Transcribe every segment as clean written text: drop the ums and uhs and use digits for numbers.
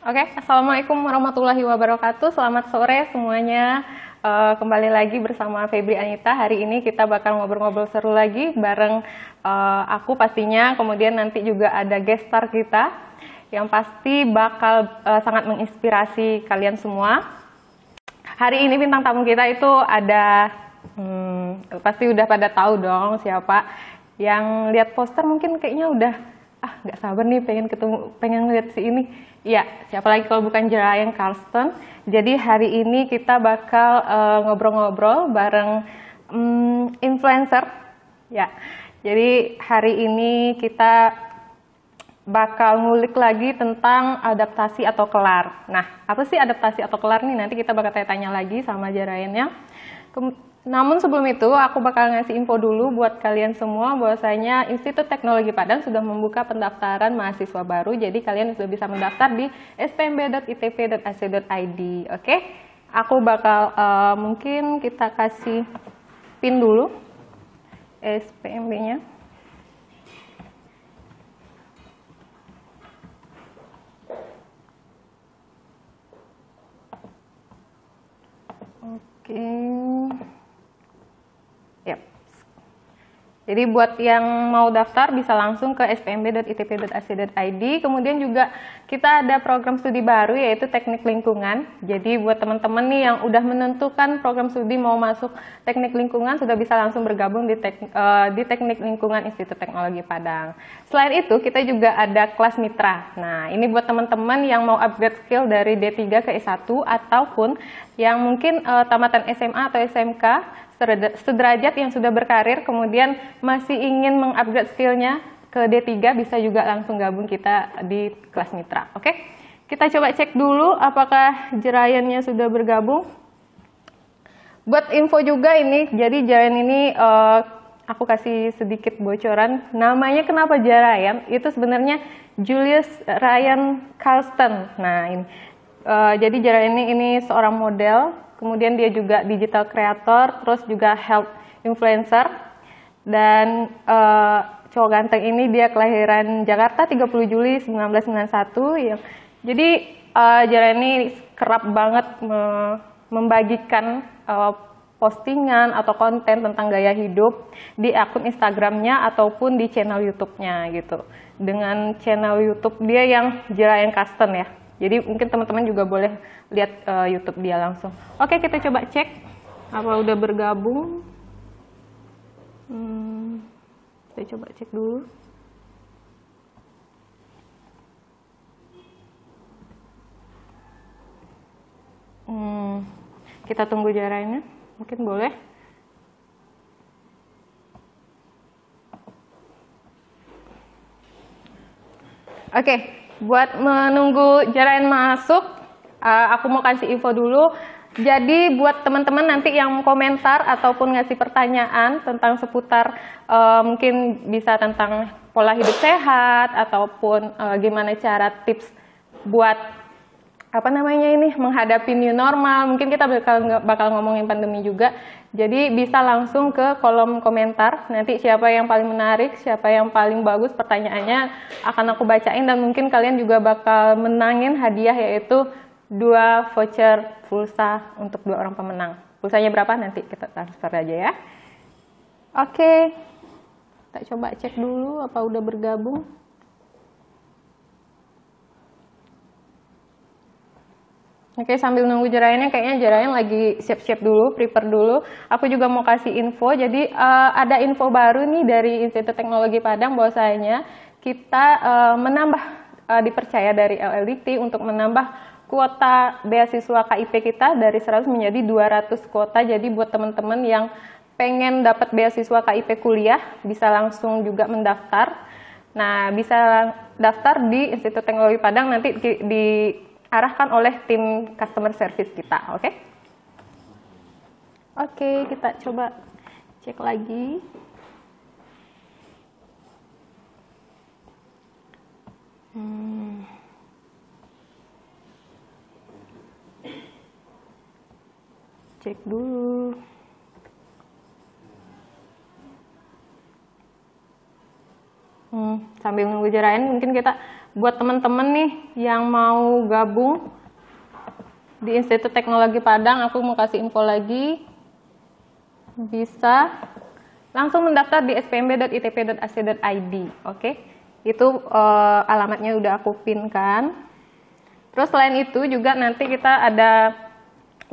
Oke, Assalamualaikum warahmatullahi wabarakatuh. Selamat sore semuanya. Kembali lagi bersama Febri Anita. Hari ini kita bakal ngobrol-ngobrol seru lagi bareng aku pastinya. Kemudian nanti juga ada guest star kita yang pasti bakal sangat menginspirasi kalian semua. Hari ini bintang tamu kita itu ada, pasti udah pada tahu dong siapa. Yang lihat poster mungkin kayaknya udah nggak sabar nih pengen ketemu, pengen lihat si ini. Ya, siapa lagi kalau bukan Jerayan Carlston. Jadi hari ini kita bakal ngobrol-ngobrol bareng influencer. Ya, jadi hari ini kita bakal ngulik lagi tentang adaptasi atau kelar. Nah, apa sih adaptasi atau kelar nih? Nanti kita bakal tanya lagi sama Jerayannya. Namun sebelum itu, aku bakal ngasih info dulu buat kalian semua bahwasanya Institut Teknologi Padang sudah membuka pendaftaran mahasiswa baru. Jadi kalian sudah bisa mendaftar di spmb.itp.ac.id. Oke, aku bakal mungkin kita kasih pin dulu SPMB-nya. Oke. Jadi buat yang mau daftar bisa langsung ke spmb.itp.ac.id. Kemudian juga kita ada program studi baru yaitu teknik lingkungan. Jadi buat teman-teman nih yang udah menentukan program studi mau masuk teknik lingkungan sudah bisa langsung bergabung di teknik lingkungan Institut Teknologi Padang. Selain itu kita juga ada kelas mitra. Nah ini buat teman-teman yang mau upgrade skill dari D3 ke S1 ataupun yang mungkin tamatan SMA atau SMK sederajat yang sudah berkarir kemudian masih ingin mengupgrade skillnya ke D3 bisa juga langsung gabung kita di kelas mitra. Oke, kita coba cek dulu apakah Jerayannya sudah bergabung. Buat info juga ini, jadi Jerayan ini aku kasih sedikit bocoran. Namanya kenapa Jerayan? Itu sebenarnya Julius Ryan Carlston. Nah ini, jadi Jerayan ini seorang model. Kemudian dia juga digital creator, terus juga health influencer. Dan cowok ganteng ini dia kelahiran Jakarta 30 Juli 1991. Jadi Jerayan ini kerap banget membagikan postingan atau konten tentang gaya hidup di akun Instagramnya ataupun di channel YouTube-nya gitu. Dengan channel YouTube dia yang Jerayan Carlston ya. Jadi mungkin teman-teman juga boleh lihat YouTube dia langsung. Oke, kita coba cek apa udah bergabung. Kita coba cek dulu. Kita tunggu Jerayannya, mungkin boleh. Oke, buat menunggu Jerayan masuk, aku mau kasih info dulu. Jadi buat teman-teman nanti yang komentar ataupun ngasih pertanyaan tentang seputar mungkin bisa tentang pola hidup sehat ataupun gimana cara tips buat menghadapi new normal. Mungkin kita bakal ngomongin pandemi juga. Jadi bisa langsung ke kolom komentar. Nanti siapa yang paling menarik, siapa yang paling bagus pertanyaannya akan aku bacain dan mungkin kalian juga bakal menangin hadiah yaitu 2 voucher pulsa untuk 2 orang pemenang. Pulsanya berapa nanti kita transfer aja ya. Oke. Kita coba cek dulu apa udah bergabung. Oke, sambil nunggu Jerayannya, kayaknya Jerayan lagi siap-siap dulu, prepare dulu. Aku juga mau kasih info, jadi ada info baru nih dari Institut Teknologi Padang bahwasanya kita menambah dipercaya dari LLDT untuk menambah kuota beasiswa KIP kita dari 100 menjadi 200 kuota. Jadi buat teman-teman yang pengen dapat beasiswa KIP kuliah bisa langsung juga mendaftar. Nah, bisa daftar di Institut Teknologi Padang nanti diarahkan oleh tim customer service kita, oke? Oke, kita coba cek lagi. Cek dulu. Sambil nunggu Jerayan mungkin kita buat teman-teman nih yang mau gabung di Institut Teknologi Padang, aku mau kasih info lagi. Bisa langsung mendaftar di spmb.itp.ac.id. Oke, itu alamatnya udah aku pinkan. Terus selain itu juga nanti kita ada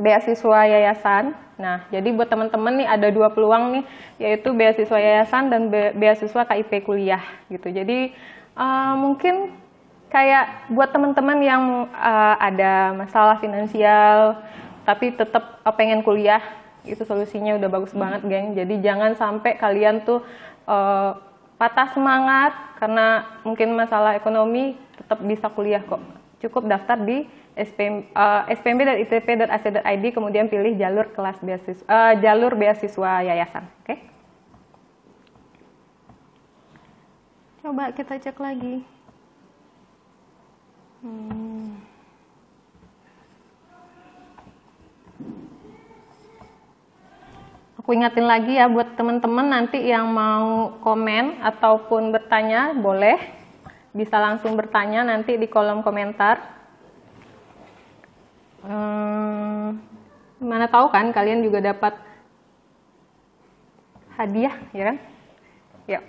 beasiswa yayasan. Nah, jadi buat teman-teman nih ada 2 peluang nih, yaitu beasiswa yayasan dan beasiswa KIP kuliah gitu. Jadi mungkin kayak buat teman-teman yang ada masalah finansial tapi tetap pengen kuliah, itu solusinya udah bagus banget, geng. Jadi jangan sampai kalian tuh patah semangat karena mungkin masalah ekonomi, tetap bisa kuliah kok. Cukup daftar di spmb.itp.ac.id, kemudian pilih jalur kelas beasiswa, jalur beasiswa yayasan. Oke? Coba kita cek lagi. Aku ingatin lagi ya buat teman-teman nanti yang mau komen ataupun bertanya, boleh bisa langsung bertanya nanti di kolom komentar. Mana tahu kan kalian juga dapat hadiah, ya kan? Yuk.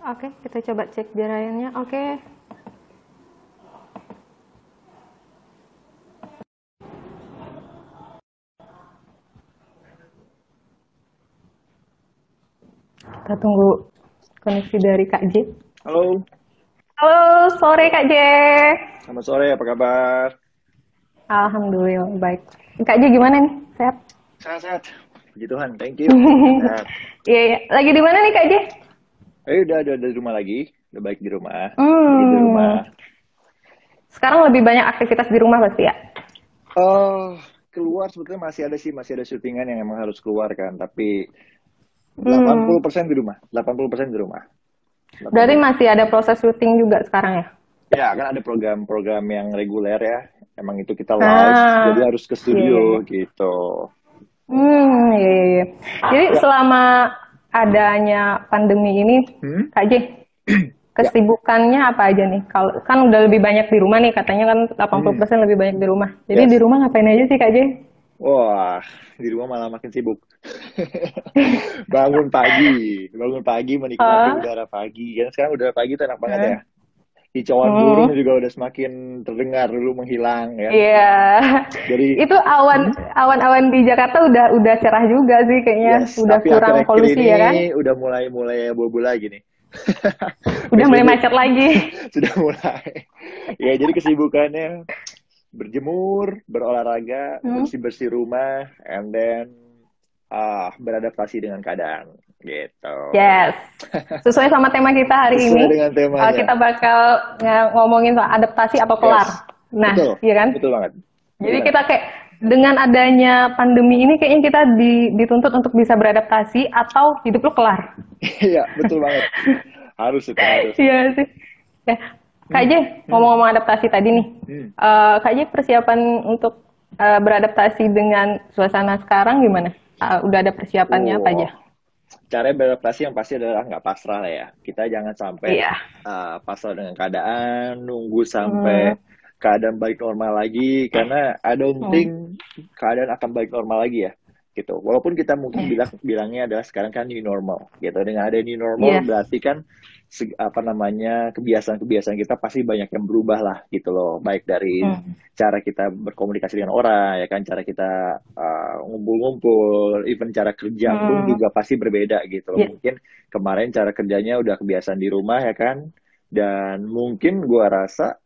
Oke, kita coba cek jarayannya. Oke. Kita tunggu koneksi dari Kak J. Halo. Halo, sore Kak J. Selamat sore, apa kabar? Alhamdulillah, baik. Kak J gimana nih? Sehat? Sehat-sehat. Puji Tuhan, thank you. Sehat. Iya, iya. Lagi di mana nih Kak J? Udah di rumah lagi. Udah baik di rumah. Lagi di rumah. Sekarang lebih banyak aktivitas di rumah pasti ya? Keluar sebetulnya masih ada syutingan yang emang harus keluar kan, tapi 80% di rumah. 80% di rumah. Berarti masih ada proses syuting juga sekarang ya? Ya, kan ada program-program yang reguler ya. Emang itu kita live, jadi harus ke studio gitu. Iya. Jadi selama adanya pandemi ini, Kak J, kesibukannya apa aja nih? Kalau kan udah lebih banyak di rumah nih, katanya kan 80% lebih banyak di rumah. Jadi di rumah ngapain aja sih Kak J? Wah, di rumah malah makin sibuk. bangun pagi menikmati udara pagi. Kan sekarang udara pagi tuh enak banget ya. Kicauan burung juga udah semakin terdengar, dulu menghilang ya. Iya. Jadi itu awan-awan di Jakarta udah cerah juga sih kayaknya. Udah kurang polusi ini ya kan? Udah mulai abu-abu lagi nih. Udah mulai macet lagi. Sudah mulai. Ya, jadi kesibukannya berjemur, berolahraga, bersih-bersih rumah, and then beradaptasi dengan keadaan gitu. Yes. Sesuai sama tema kita hari ini. Dengan temanya. Kita bakal ngomongin soal adaptasi atau kelar. Nah, iya kan? Betul banget. Jadi kita kayak dengan adanya pandemi ini kayaknya kita dituntut untuk bisa beradaptasi atau hidup lu kelar. Iya, betul banget. Harus. Iya sih. Ya. Kak J, ngomong-ngomong adaptasi tadi nih, Kak J persiapan untuk beradaptasi dengan suasana sekarang gimana? Udah ada persiapannya apa aja? Cara beradaptasi yang pasti adalah nggak pasrah lah ya. Kita jangan sampai pasrah dengan keadaan, nunggu sampai keadaan balik normal lagi, karena I don't think keadaan akan balik normal lagi ya. Gitu. Walaupun kita mungkin bilangnya adalah sekarang kan new normal gitu. Dengan ada new normal berarti kan kebiasaan-kebiasaan kita pasti banyak yang berubah lah gitu loh, baik dari cara kita berkomunikasi dengan orang ya kan, cara kita ngumpul-ngumpul, even cara kerja pun juga pasti berbeda gitu loh. Mungkin kemarin cara kerjanya udah kebiasaan di rumah ya kan, dan mungkin gua rasa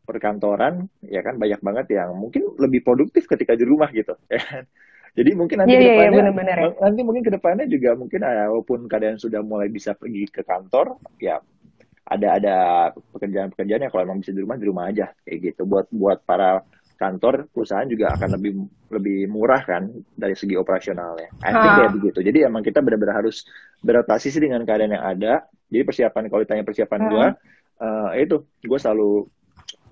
perkantoran ya kan banyak banget yang mungkin lebih produktif ketika di rumah gitu ya kan. Jadi mungkin nanti nanti mungkin kedepannya juga mungkin walaupun keadaan sudah mulai bisa pergi ke kantor, ya ada pekerjaan-pekerjaan yang kalau emang bisa di rumah aja kayak gitu. Buat para kantor, perusahaan juga akan lebih murah kan dari segi operasionalnya. I think kayak begitu. Jadi emang kita benar-benar harus beradaptasi sih dengan keadaan yang ada. Jadi kalau ditanya persiapan gue selalu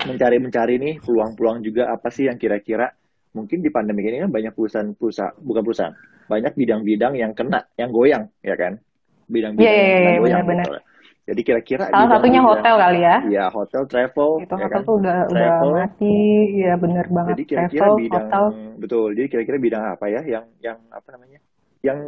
mencari nih peluang-peluang juga apa sih yang kira-kira mungkin di pandemi ini kan banyak banyak bidang-bidang yang kena, yang goyang, ya kan? Iya, bidang-bidang iya, yang kita iya, goyang benar-benar. gitu. Jadi kira-kira Salah satunya bidang-bidang, hotel kali ya. ya hotel, travel, Itu ya hotel kan, tuh udah travel. mati, ya bener banget. Jadi kira-kira Travel, bidang, hotel. betul. Jadi kira-kira bidang apa ya yang apa namanya? Yang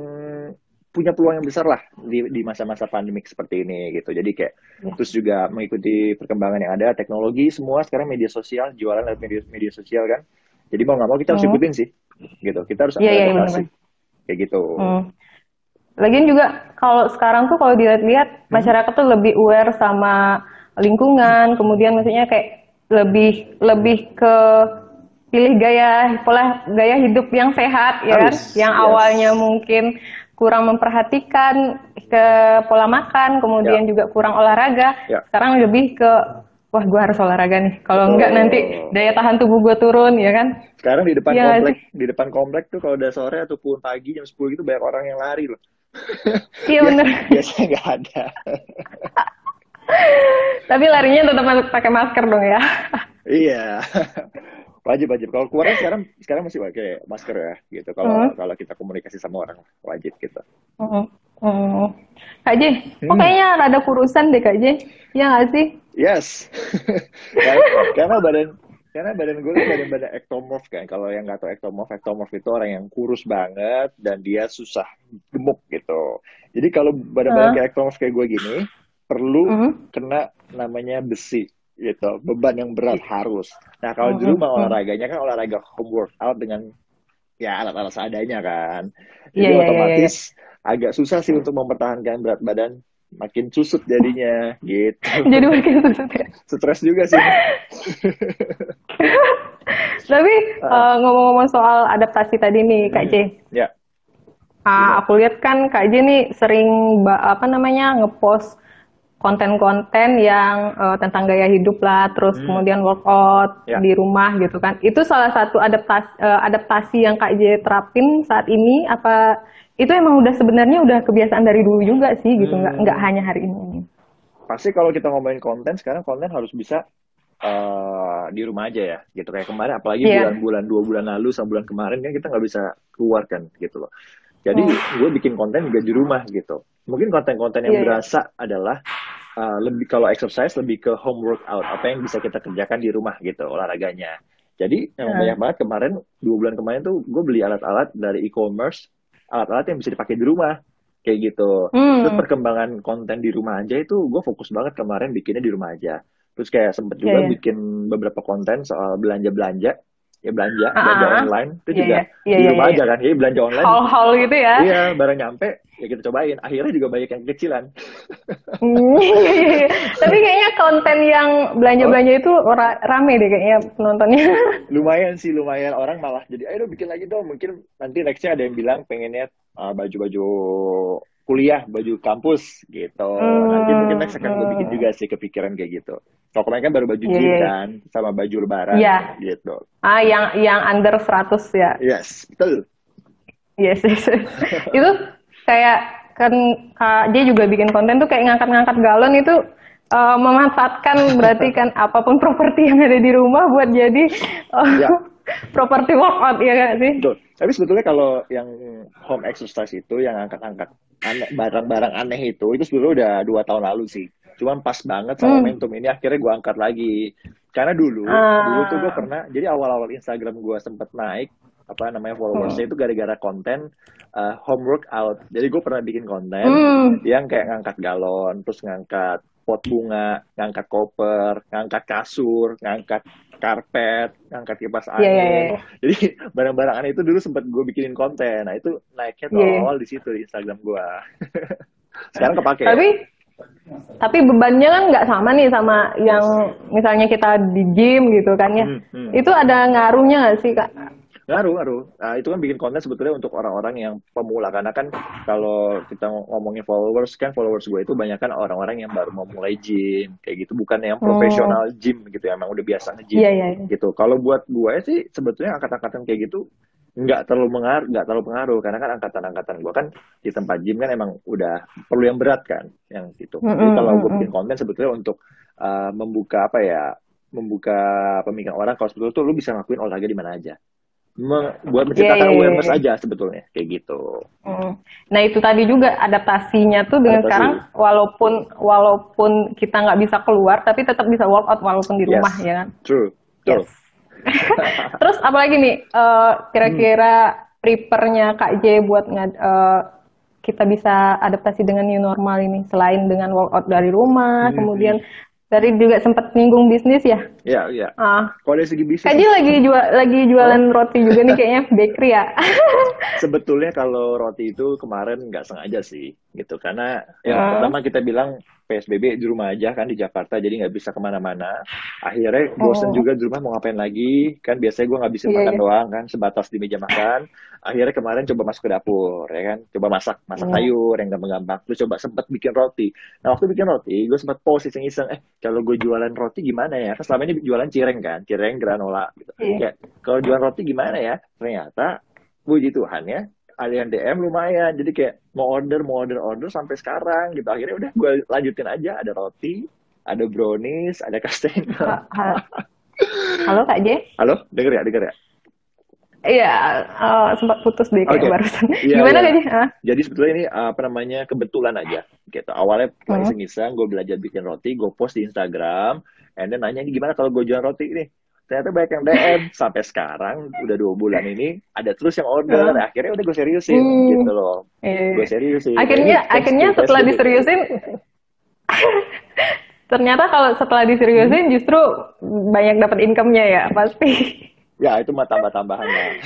punya peluang yang besar lah di masa-masa pandemik seperti ini gitu. Jadi kayak Ya. terus juga mengikuti perkembangan yang ada, teknologi semua sekarang media sosial, jualan lewat media sosial kan. Jadi mau nggak mau kita harus Hmm. ikutin sih, gitu. Kita harus Iya, iya, beradaptasi, bener-bener. kayak gitu. Lagian juga kalau sekarang tuh kalau dilihat-lihat Hmm? masyarakat tuh lebih aware sama lingkungan, kemudian maksudnya kayak lebih lebih ke pilih pola gaya hidup yang sehat ya kan, Harus, yang awalnya yes. mungkin kurang memperhatikan ke pola makan, Ya, kemudian juga kurang olahraga, ya, sekarang lebih ke wah gue harus olahraga nih, kalau enggak nanti betul. daya tahan tubuh gue turun ya kan, Sekarang iya nggak sih? di depan komplek tuh kalau udah sore ataupun pagi jam 10 gitu banyak orang yang lari loh. Iya Biasa, bener. biasanya nggak ada. Tapi larinya tetap pakai masker dong ya. Iya, wajib wajib. Kalau keluar kan sekarang masih pakai masker ya, gitu. Kalau Hmm. kalau kita komunikasi sama orang wajib gitu. Hmm. Hmm. Kak J, kok Hmm, kayaknya rada kurusan deh Kak J? Iya nggak sih? yes. Kar- karena badan gue kan badan ektomorf kan. Kalau yang nggak tahu ektomorf itu orang yang kurus banget dan dia susah gemuk gitu. Jadi kalau badan-badan Hah? kayak ektomorf kayak gue gini perlu Hmm. kena namanya besi gitu, beban yang berat harus. Nah kalau di Hmm. rumah Hmm. olahraganya kan olahraga home workout dengan ya alat-alat seadanya kan. Iya, Jadi iya, iya, iya, iya. otomatis agak susah sih untuk mempertahankan berat badan, makin susut jadinya gitu. Jadi makin susah ya. Stres juga sih ini. Tapi Ah, ngomong-ngomong soal adaptasi tadi nih Kak J, ya, gimana? Aku lihat kan Kak J nih sering apa namanya ngepost konten-konten yang tentang gaya hidup lah, terus Hmm, kemudian workout ya. di rumah gitu kan. Itu salah satu adaptasi yang Kak J terapin saat ini apa itu emang udah sebenarnya udah kebiasaan dari dulu juga sih gitu, nggak Hmm, hanya hari ini. pasti kalau kita ngomongin konten sekarang konten harus bisa di rumah aja ya, gitu kayak kemarin, apalagi Iya. bulan-bulan 2 bulan lalu sama bulan kemarin kan kita nggak bisa keluar kan, gitu loh. Jadi Hmm. gue bikin konten juga di rumah gitu. Mungkin konten-konten yang Iya, iya. berasa adalah lebih kalau exercise lebih ke home workout, apa yang bisa kita kerjakan di rumah gitu olahraganya. Jadi yang banyak Nah. banget kemarin 2 bulan kemarin tuh gue beli alat-alat dari e-commerce, alat-alat yang bisa dipakai di rumah kayak gitu. Terus Hmm. perkembangan konten di rumah aja itu gue fokus banget kemarin bikinnya di rumah aja. Terus kayak sempet Iya, juga iya. bikin beberapa konten soal belanja-belanja, ya belanja Ah, belanja ah, ah. online itu Iya, iya. juga Iya, di iya, rumah iya, iya. aja kan. Jadi belanja online, Haul-haul gitu ya. iya barang nyampe ya kita cobain. Akhirnya juga banyak yang kecilan. Hmm, iya, iya, iya. Tapi kayaknya konten yang Oh, belanja-belanja itu rame deh kayaknya penontonnya. lumayan sih, lumayan orang malah jadi ayo dong bikin lagi dong. Mungkin nanti nextnya ada yang bilang pengennya baju-baju kuliah, baju kampus gitu. Nanti mungkin next akan gue bikin juga sih, kepikiran kayak gitu. Kalau kemarin kan baru baju Iya, gym iya, iya. kan sama baju lebaran Iya. gitu. Yang under 100 ya. Yes, betul. Yes, yes, yes. Itu kayak kan Kak J juga bikin konten tuh kayak ngangkat-ngangkat galon itu memanfaatkan berarti kan apapun properti yang ada di rumah buat jadi Ya, properti workout ya kan sih? betul. Tapi sebetulnya kalau yang home exercise itu, yang angkat-angkat barang-barang aneh itu sebetulnya udah 2 tahun lalu sih. Cuman pas banget sama Hmm. momentum ini akhirnya gue angkat lagi. Karena dulu tuh gue Ah. pernah, jadi awal-awal Instagram gue sempet naik, apa namanya followersnya Hmm. itu gara-gara konten home workout. Jadi gue pernah bikin konten Hmm. yang kayak ngangkat galon, terus ngangkat pot bunga, ngangkat koper, ngangkat kasur, ngangkat karpet, ngangkat kipas Iya, iya, iya, angin. iya. Jadi barang-barang aneh itu dulu sempat gue bikinin konten. Nah itu naiknya tuh Iya, iya. awal-awal di situ di Instagram gue. Sekarang kepake ya. Tapi bebannya kan nggak sama nih sama yang Yes. misalnya kita di gym gitu kan ya. Hmm, hmm. Itu ada ngaruhnya nggak sih Kak? Ngaruh. Nah, itu kan bikin konten sebetulnya untuk orang-orang yang pemula. Karena kan kalau kita ngomongin followers gue itu banyak kan orang-orang yang baru mau mulai gym. Kayak gitu. Bukan yang Hmm. profesional gym gitu ya. Emang udah biasa Iya, nge-gym iya, iya. gitu. Kalau buat gue sih sebetulnya angkat-angkatan kayak gitu nggak terlalu pengaruh. Karena kan angkatan-angkatan gue kan di tempat gym kan emang udah perlu yang berat kan. Yang gitu. Hmm, Jadi hmm, kalau hmm, gue hmm. bikin konten sebetulnya untuk membuka apa ya, membuka pemikiran orang kalau sebetulnya tuh lu bisa ngakuin olahraga di mana aja buat menciptakan awareness aja sebetulnya kayak gitu. Nah itu tadi juga adaptasinya tuh dengan sekarang walaupun kita nggak bisa keluar tapi tetap bisa workout walaupun di rumah ya kan. True. Yes. Terus apalagi nih kira-kira prepare-nya Kak J buat kita bisa adaptasi dengan new normal ini selain dengan workout dari rumah, kemudian dari juga sempat nyinggung bisnis ya? Iya. Kalau dari segi bisnis, Kak J lagi jualan roti juga nih kayaknya bakery ya? Sebetulnya kalau roti itu kemarin nggak sengaja sih, gitu. Karena yang pertama kita bilang PSBB di rumah aja kan di Jakarta, jadi nggak bisa kemana-mana. Akhirnya bosen juga di rumah mau ngapain lagi, kan biasanya gue ngabisin makan doang kan, sebatas di meja makan. Akhirnya kemarin coba masuk ke dapur, ya kan, coba masak sayur yang gampang-gampang. Terus coba sempet bikin roti. Nah waktu bikin roti, gue sempet post iseng-iseng, kalau gue jualan roti gimana ya? Kan selama ini jualan cireng kan, cireng granola gitu. Kayak kalau jualan roti gimana ya? Ternyata puji Tuhan ya, alian DM lumayan, jadi kayak mau order sampai sekarang gitu. Akhirnya udah gue lanjutin aja, ada roti, ada brownies, ada kastengel. Halo Kak J? Halo, denger ya? Iya, sempat putus deh kayak barusan. Iya, Gimana Kak J? Jadi sebetulnya ini kebetulan aja gitu. Awalnya iseng-iseng gue belajar bikin roti, gue post di Instagram, and then nanya ini gimana kalau gue jualan roti nih. Ternyata banyak yang DM sampai sekarang udah 2 bulan ini ada terus yang order. Akhirnya udah gue seriusin gitu loh. Gue seriusin. Akhirnya setelah diseriusin ternyata kalau setelah diseriusin justru banyak dapat income-nya ya pasti. Ya itu mah tambah-tambahannya.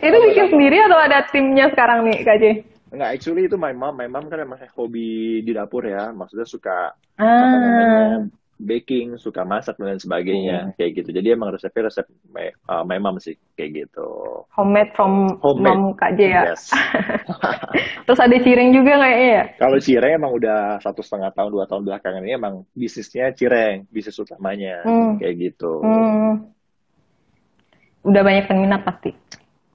Itu bikin sendiri atau ada timnya sekarang nih Kak J? Enggak, actually itu my mom kan emang hobi di dapur ya. Maksudnya suka apa namanya baking, suka masak dan sebagainya kayak gitu. Jadi emang resep my mom sih kayak gitu. Homemade from mom Kak J ya. Yes. Terus ada cireng juga kayaknya ya? Kalau cireng emang udah 1,5 tahun 2 tahun belakangan ini emang bisnisnya cireng, bisnis utamanya kayak gitu. Udah banyak peminat pasti.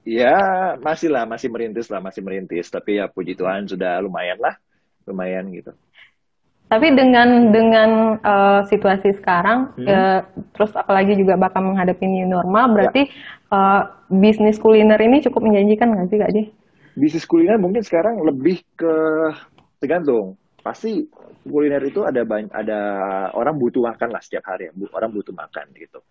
Ya masih merintis. Tapi ya puji Tuhan sudah lumayan gitu. Tapi dengan situasi sekarang, terus apalagi juga bakal menghadapi new normal, berarti bisnis kuliner ini cukup menjanjikan nggak sih Kak J? Bisnis kuliner mungkin sekarang lebih ke tergantung. Pasti kuliner itu ada orang butuh makan lah setiap hari, orang butuh makan gitu.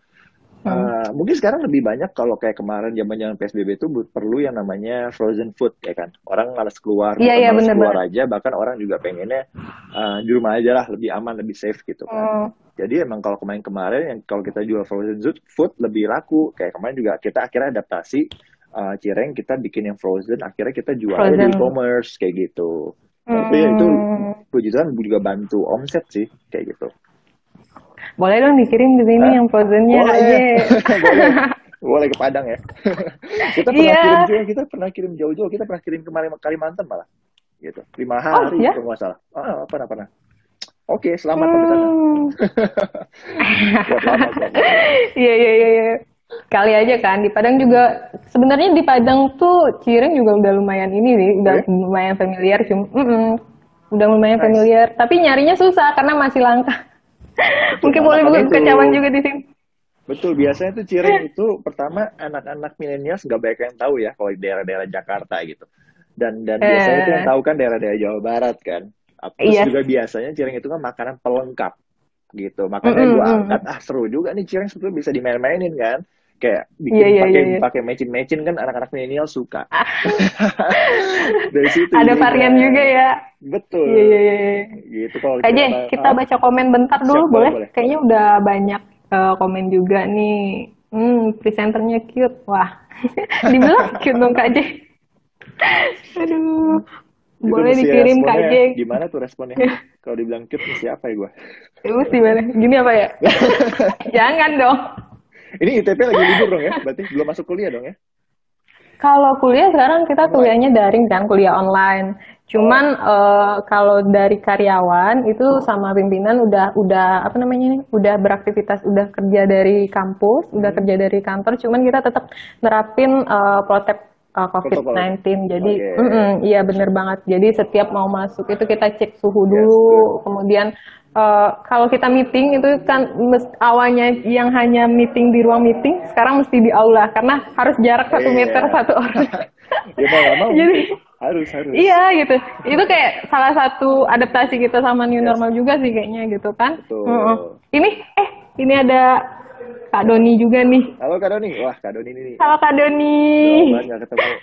Mungkin sekarang lebih banyak kalau kayak kemarin zaman PSBB itu perlu yang namanya frozen food ya kan. Orang malas keluar, keluar aja, bahkan orang juga pengennya di rumah aja lah, lebih aman, lebih safe gitu kan. Jadi emang kalau kemarin yang kalau kita jual frozen food lebih laku. Kayak kemarin juga kita akhirnya adaptasi cireng, kita bikin yang frozen, akhirnya kita jual di e-commerce kayak gitu. Tapi ya itu puji Tuhan juga bantu omset sih kayak gitu. Boleh dong dikirim ke sini yang frozennya aja. Boleh ke Padang ya. Kita pernah kirim jauh-jauh. Kita pernah kirim ke Kalimantan malah. Gitu. 5 hari kalau nggak salah. Pernah. Oke, selamat sampai sana. Iya. Kali aja kan di Padang juga. Sebenarnya di Padang tuh cireng juga udah lumayan ini nih, udah lumayan familiar. Udah lumayan familiar. Tapi nyarinya susah karena masih langka. Mungkin boleh buka cabang juga di sini. Betul, biasanya tuh cireng itu pertama anak-anak milenial nggak banyak yang tahu ya kalau di daerah-daerah Jakarta gitu. Dan biasanya itu yang tahu kan daerah-daerah Jawa Barat kan. Terus juga biasanya cireng itu kan makanan pelengkap gitu. Makanya gua angkat, seru juga nih cireng sebetulnya bisa dimain-mainin kan. Kayak bikin pakai mecin-mecin kan anak-anak milenial suka. Dari situ ada varian juga ya. Betul. Iya. Gitu kalau kita baca komen bentar dulu boleh? Kayaknya udah banyak komen juga nih. Presenternya cute. Wah. Dibilang cute dong Kak J. Aduh. Boleh dikirim Kak J. Gimana tuh responnya? Kalau dibilang cute siapa ya gua? Mesti mana? Gini apa ya? Jangan dong. Ini ITP lagi libur dong ya? Berarti belum masuk kuliah dong ya? Kalau kuliah sekarang kita kuliahnya daring kan, kuliah online. Cuman kalau dari karyawan itu sama pimpinan udah apa namanya nih? Udah beraktivitas, udah kerja dari kampus, udah kerja dari kantor. Cuman kita tetap nerapin Protokol. COVID-19. Jadi, Oke. iya bener banget. Jadi setiap mau masuk itu kita cek suhu Yes, dulu. good. Kemudian kalau kita meeting itu kan awalnya yang hanya meeting di ruang meeting, sekarang mesti di aula karena harus jarak 1 meter Iya. satu orang. Ya mau nggak mau. Jadi Harus. iya gitu. Itu kayak salah satu adaptasi kita sama new Yes, normal juga sih kayaknya gitu kan. betul. Ini ini ada Kak Doni juga nih. Halo Kak Doni. Wah, Kak Doni ini Halo Kak Doni. udah lama banget nggak ketemu.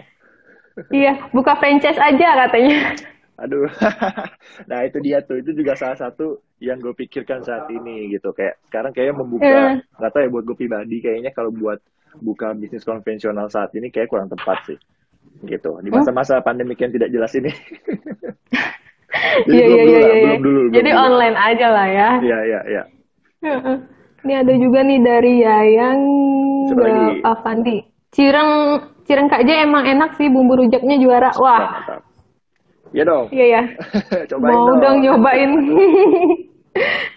Iya, buka franchise aja katanya. Aduh. Nah, itu dia tuh. Itu juga salah satu yang gue pikirkan saat ini gitu. Kayak sekarang kayaknya membuka, nggak tahu ya buat gue pribadi, kayaknya kalau buat buka bisnis konvensional saat ini kayak kurang tepat sih. Gitu. Di masa-masa pandemi yang tidak jelas ini. Jadi Iya. belum dulu. Jadi online aja lah ya. Iya. Heeh. Ini ada juga nih dari Yayang Siapa lagi? Avandi. Cireng Kak J emang enak sih, bumbu rujaknya juara. Wah, Mantap. Iya dong. iya ya. Cobain Mau dong dong. nyobain.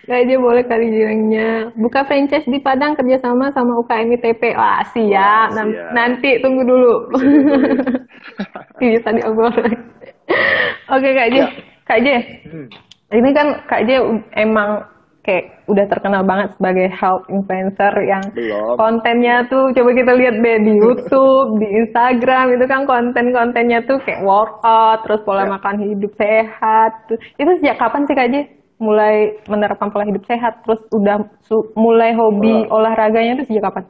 Kak J boleh kali cirengnya. Buka franchise di Padang kerjasama sama UKM ITP. Wah, siap. Wah, siap. Nanti tunggu dulu. Bisa diobrolin. Bisa diobrolin. Oke Kak J. Ya. Kak J. Hmm. Ini kan Kak J emang kayak udah terkenal banget sebagai health influencer yang Belum. kontennya tuh coba kita lihat deh di YouTube, di Instagram itu kan konten-kontennya tuh kayak workout, terus pola Ya. makan hidup sehat. Itu sejak kapan sih Kak J mulai menerapkan pola hidup sehat? Terus udah mulai hobi olahraganya tuh sejak kapan?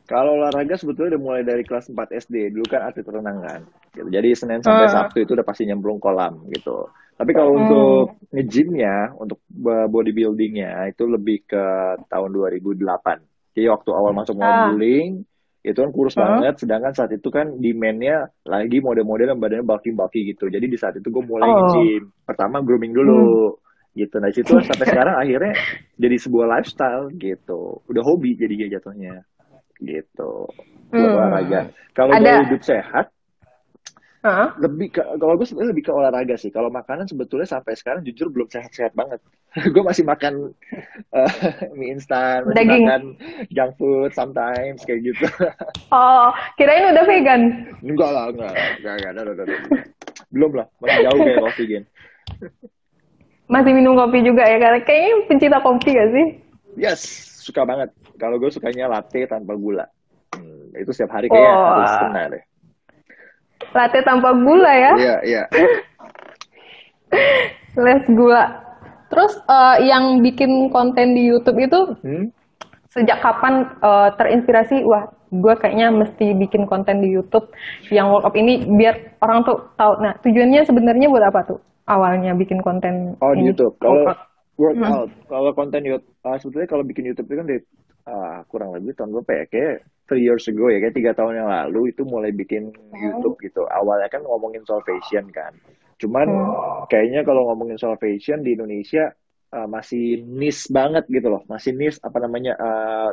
Kalau olahraga sebetulnya udah mulai dari kelas 4 SD. Dulu kan atlet renang kan. Gitu. Jadi Senin sampai Sabtu itu udah pasti nyemplung kolam gitu. Tapi kalau untuk nge-gymnya, untuk bodybuildingnya itu lebih ke tahun 2008. Jadi waktu awal masuk modeling, itu kan kurus banget. Sedangkan saat itu kan demand-nya lagi model-model yang badannya bulky-bulky gitu. Jadi di saat itu gue mulai nge-gym. Pertama grooming dulu. Gitu. Nah situ sampai sekarang akhirnya jadi sebuah lifestyle gitu. Udah hobi jadinya jatuhnya. Gitu. Buat olahraga. Kalau gaya hidup sehat, lebih ke, kalau gue sebenarnya lebih ke olahraga sih. Kalau makanan sebetulnya sampai sekarang jujur belum sehat-sehat banget. Gue masih makan mie instan, masih Daging. makan junk food sometimes kayak gitu. Oh, kirain udah vegan. Enggak lah, enggak. Belum lah, masih jauh kayak kopi gen. Masih minum kopi juga ya, karena kayaknya pencinta kopi gak sih? Yes, suka banget. Kalau gue sukanya latte tanpa gula. Itu setiap hari kayaknya harus kena deh. Latte tanpa gula ya? Iya. Less gula. Terus yang bikin konten di YouTube itu sejak kapan terinspirasi? Wah, gue kayaknya mesti bikin konten di YouTube yang workout ini biar orang tuh tahu. Nah, tujuannya sebenarnya buat apa tuh? Awalnya bikin konten di ini, YouTube. Kalau workout. Kalau konten YouTube, sebetulnya kalau bikin YouTube itu kan dari kurang lebih tahun berapa ya? Kayak 3 years ago ya, kayak 3 tahun yang lalu itu mulai bikin YouTube gitu. Awalnya kan ngomongin soal fashion kan. Cuman kayaknya kalau ngomongin soal fashion di Indonesia masih niche banget gitu loh. Masih niche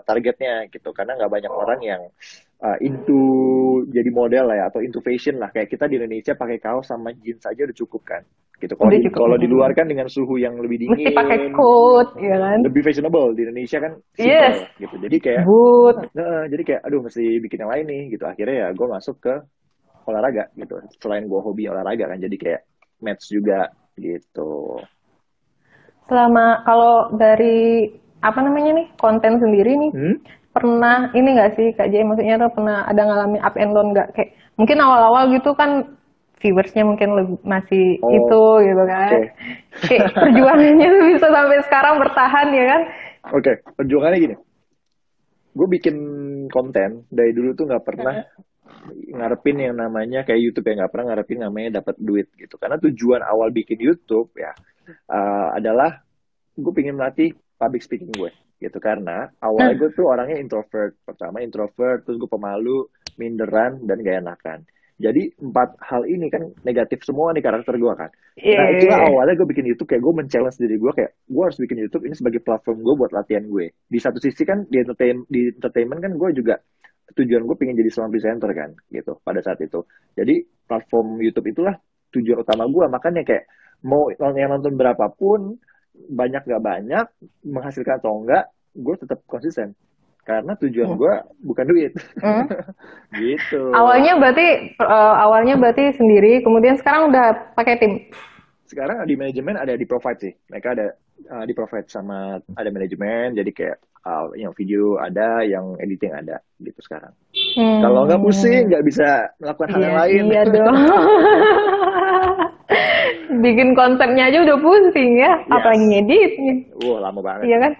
targetnya gitu. Karena nggak banyak orang yang into jadi model lah ya, atau into fashion lah. Kayak kita di Indonesia pakai kaos sama jeans aja udah cukup kan. Gitu. Kalau di luar kan dengan suhu yang lebih dingin, mesti pakai coat, ya kan? lebih fashionable. Di Indonesia kan simple gitu. Jadi kayak jadi kayak aduh mesti bikin yang lain nih gitu. Akhirnya ya gue masuk ke olahraga gitu. Selain gue hobi olahraga kan, jadi kayak match juga gitu. Selama kalau dari apa namanya nih konten sendiri nih, pernah ini nggak sih Kak Jay? Maksudnya tuh pernah ada ngalamin up and down nggak? Kayak mungkin awal-awal gitu kan viewersnya mungkin masih itu gitu kan. Kayak perjuangannya tuh bisa sampai sekarang bertahan ya kan? Oke, perjuangannya gini. Gue bikin konten dari dulu tuh nggak pernah ngarepin yang namanya kayak YouTube ya, nggak pernah ngarepin namanya dapat duit gitu. Karena tujuan awal bikin YouTube ya adalah gue pengen melatih public speaking gue gitu. Karena awalnya gue tuh orangnya introvert. Pertama introvert, terus gue pemalu, minderan, dan gak enakan. Jadi 4 hal ini kan negatif semua nih karakter gue kan. Nah itulah awalnya gue bikin YouTube, kayak gue men-challenge diri gue, kayak gue harus bikin YouTube ini sebagai platform gue buat latihan gue. Di satu sisi kan di entertainment kan gue juga tujuan gue pengen jadi seorang presenter kan gitu pada saat itu. Jadi platform YouTube itulah tujuan utama gue. Makanya kayak mau yang nonton berapapun, banyak gak banyak, menghasilkan atau enggak, gue tetap konsisten karena tujuan gue bukan duit. Hmm. Gitu. Awalnya berarti sendiri, kemudian sekarang udah pakai tim. Sekarang di manajemen ada di provide sih, mereka ada di provide sama ada manajemen, jadi kayak yang video ada, yang editing ada gitu sekarang. Kalau nggak pusing, nggak bisa melakukan hal yang lain. Iya dong. Bikin konsepnya aja udah pusing ya, Yes. apalagi ngeditnya. Wah, lama banget. Iya kan?